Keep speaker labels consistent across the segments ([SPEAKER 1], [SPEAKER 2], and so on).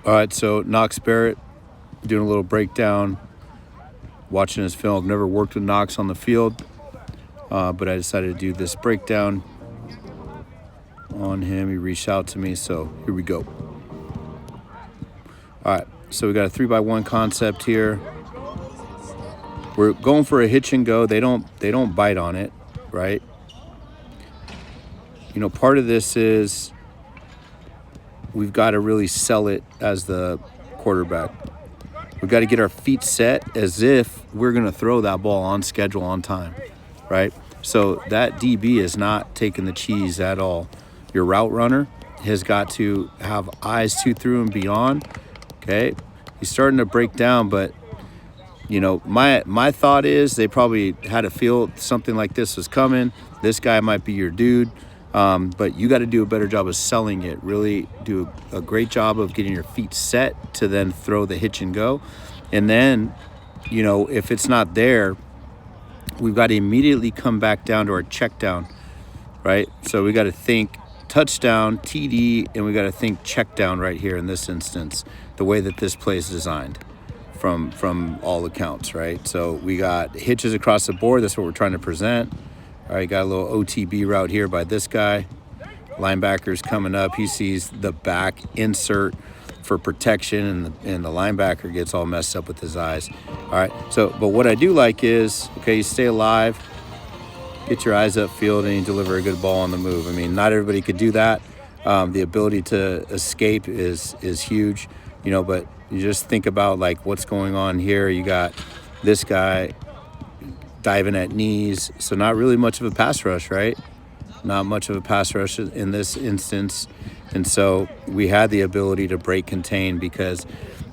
[SPEAKER 1] All right, so Knox Barrett doing a little breakdown, watching his film. I've never worked with Knox on the field, but I decided to do this breakdown on him. He reached out to me, so here we go. All right, so we got a 3x1 concept here. We're going for a hitch and go. They don't bite on it, right? You know, part of this is we've got to really sell it as the quarterback. We've got to get our feet set as if we're going to throw that ball on schedule, on time, right? So that DB is not taking the cheese at all. Your route runner has got to have eyes to, through, and beyond, okay? He's starting to break down, but, you know, my thought is they probably had a feel something like this was coming. This guy might be your dude. But you got to do a better job of selling it. Really do a great job of getting your feet set to then throw the hitch and go. And then, you know, if it's not there, we've got to immediately come back down to our check down, right? So we got to think touchdown, TD, and we got to think check down right here in this instance, the way that this play is designed from all accounts, right? So we got hitches across the board. That's what we're trying to present. All right, got a little OTB route here by this guy. Linebacker's coming up. He sees the back insert for protection, and the linebacker gets all messed up with his eyes. All right, so, but what I do like is, okay, you stay alive, get your eyes upfield, and you deliver a good ball on the move. I mean, not everybody could do that. The ability to escape is huge, you know, but you just think about, like, what's going on here. You got this guy diving at knees, so not really much of a pass rush, right? Not much of a pass rush in this instance. And so we had the ability to break contain because,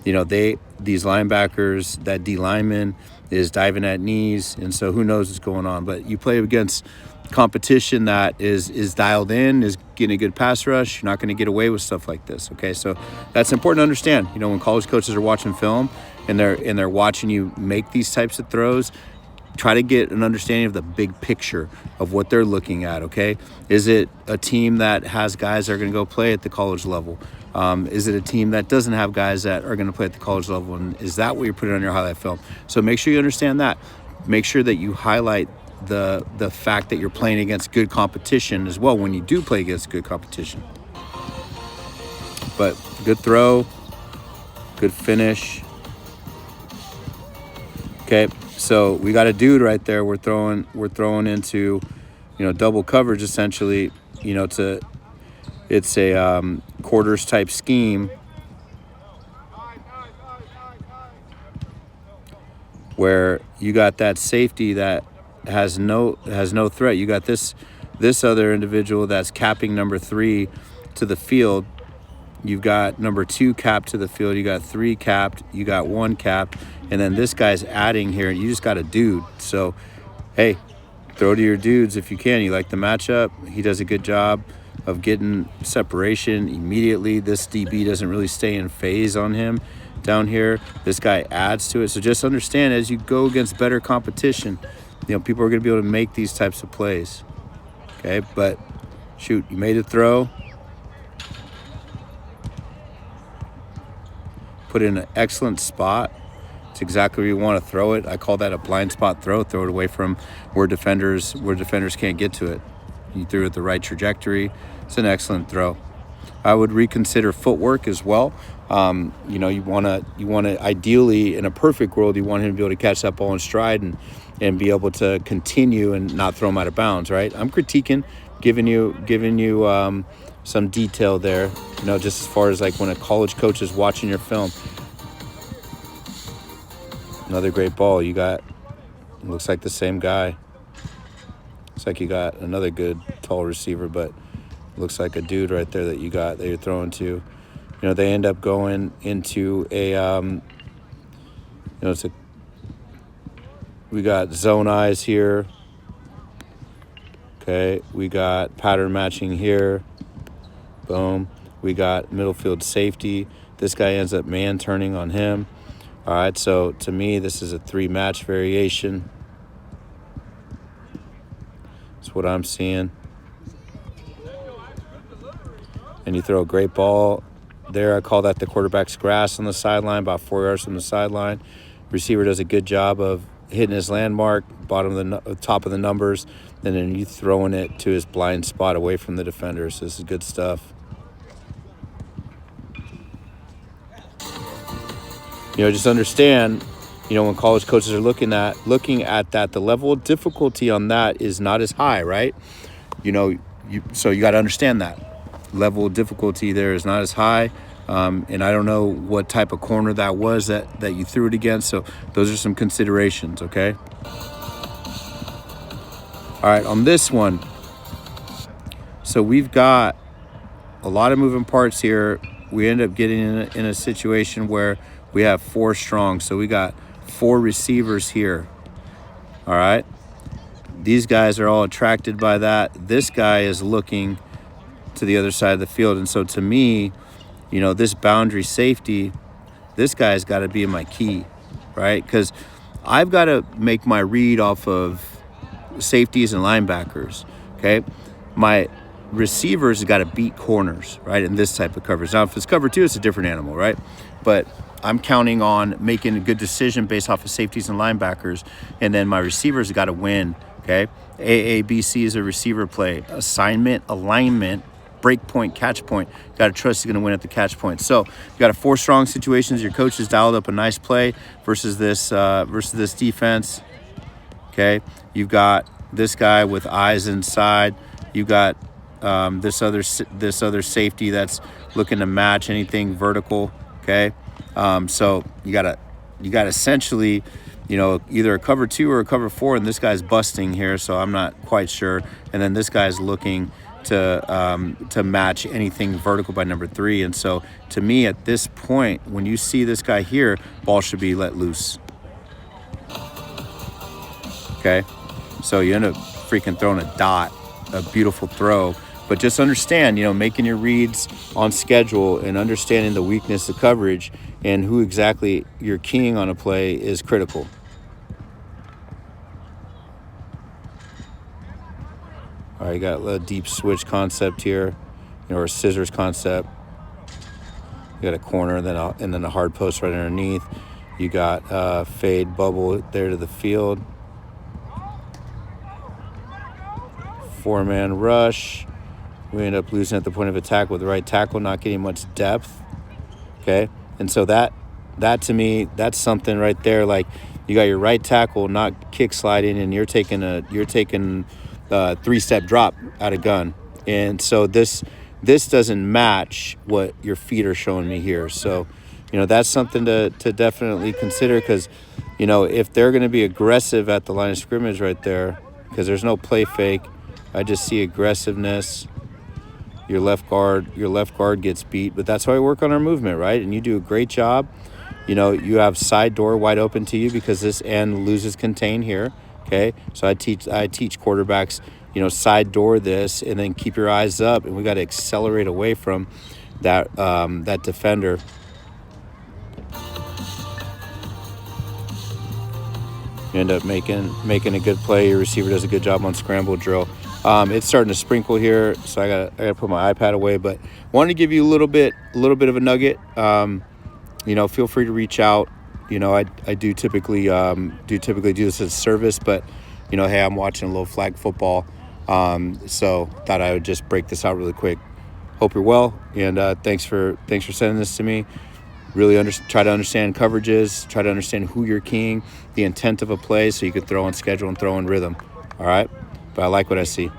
[SPEAKER 1] you know, these linebackers, that D lineman is diving at knees, and so who knows what's going on. But you play against competition that is dialed in, is getting a good pass rush. You're not going to get away with stuff like this, okay? So that's important to understand. You know, when college coaches are watching film and they're watching you make these types of throws, try to get an understanding of the big picture of what they're looking at, okay? Is it a team that has guys that are going to go play at the college level? Is it a team that doesn't have guys that are going to play at the college level? And is that what you're putting on your highlight film? So make sure you understand that. Make sure that you highlight the fact that you're playing against good competition as well when you do play against good competition. But good throw, good finish. Okay. So we got a dude right there. We're throwing into, you know, double coverage essentially. You know, it's a quarters type scheme where you got that safety that has no threat. You got this other individual that's capping number 3 to the field. You've got number 2 capped to the field. You got 3 capped. You got 1 capped. And then this guy's adding here. You just got a dude. So, hey, throw to your dudes if you can. You like the matchup. He does a good job of getting separation immediately. This DB doesn't really stay in phase on him down here. This guy adds to it. So just understand, as you go against better competition, you know, people are going to be able to make these types of plays. Okay, but shoot, you made a throw. Put in an excellent spot. It's exactly where you want to throw it. I call that a blind spot throw. Throw it away from where defenders can't get to it. You threw it the right trajectory. It's an excellent throw. I would reconsider footwork as well. You know, you want to ideally, in a perfect world, you want him to be able to catch that ball in stride and be able to continue and not throw him out of bounds, right? I'm critiquing, giving you some detail there, you know, just as far as like when a college coach is watching your film. Another great ball. You got, looks like the same guy. Looks like you got another good tall receiver, but looks like a dude right there that you're throwing to. You know, they end up going into a, you know, we got zone eyes here. Okay, we got pattern matching here. Boom. We got middle field safety. This guy ends up man turning on him. All right, so to me, this is a 3-match variation. That's what I'm seeing. And you throw a great ball there. I call that the quarterback's grass on the sideline, about 4 yards from the sideline. Receiver does a good job of hitting his landmark, top of the numbers, and then you throwing it to his blind spot away from the defender. So this is good stuff. Just understand, when college coaches are looking at that, the level of difficulty on that is not as high, right? So you got to understand that level of difficulty there is not as high. And I don't know what type of corner that was that you threw it against. So those are some considerations, okay? All right, on this one, so we've got a lot of moving parts here. We end up getting in a situation where we have 4 strong. So we got 4 receivers here, all right? These guys are all attracted by that. This guy is looking to the other side of the field. And so to me, this boundary safety, this guy's got to be in my key, right? Because I've got to make my read off of safeties and linebackers, okay? My receivers got to beat corners, right, in this type of coverage. Now, if it's cover 2, it's a different animal, right? But I'm counting on making a good decision based off of safeties and linebackers, and then my receivers got to win, okay? AABC is a receiver play. Assignment, alignment, break point, catch point. Got to trust he's going to win at the catch point. So you got a 4 strong situations. Your coach has dialed up a nice play versus this defense. Okay, you've got this guy with eyes inside. You got this other safety that's looking to match anything vertical. Okay, so you got essentially, either a cover 2 or a cover 4, and this guy's busting here, so I'm not quite sure. And then this guy's looking to match anything vertical by number 3. And so to me at this point, when you see this guy here, ball should be let loose. Okay, so you end up freaking throwing a dot, a beautiful throw. But just understand, making your reads on schedule and understanding the weakness of coverage and who exactly you're keying on a play is critical. All right, you got a deep switch concept here, or a scissors concept. You got a corner, and then a hard post right underneath. You got fade bubble there to the field. 4-man rush. We end up losing at the point of attack with the right tackle, not getting much depth. Okay, and so that to me, that's something right there. Like, you got your right tackle not kick sliding, and you're taking a 3-step drop out of gun. And so this doesn't match what your feet are showing me here. So, that's something to definitely consider, because, if they're going to be aggressive at the line of scrimmage right there, because there's no play fake, I just see aggressiveness. Your left guard gets beat, but that's why we work on our movement, right? And you do a great job. You have side door wide open to you because this end loses contain here. Okay, so I teach quarterbacks, side door this, and then keep your eyes up, and we got to accelerate away from that defender. You end up making a good play. Your receiver does a good job on scramble drill. It's starting to sprinkle here, so I gotta put my iPad away. But wanted to give you a little bit of a nugget. Feel free to reach out. I do typically do this as a service, but hey, I'm watching a little flag football, so thought I would just break this out really quick. Hope you're well, and thanks for sending this to me. Really try to understand coverages, try to understand who you're keying, the intent of a play, so you can throw on schedule and throw in rhythm. All right, but I like what I see.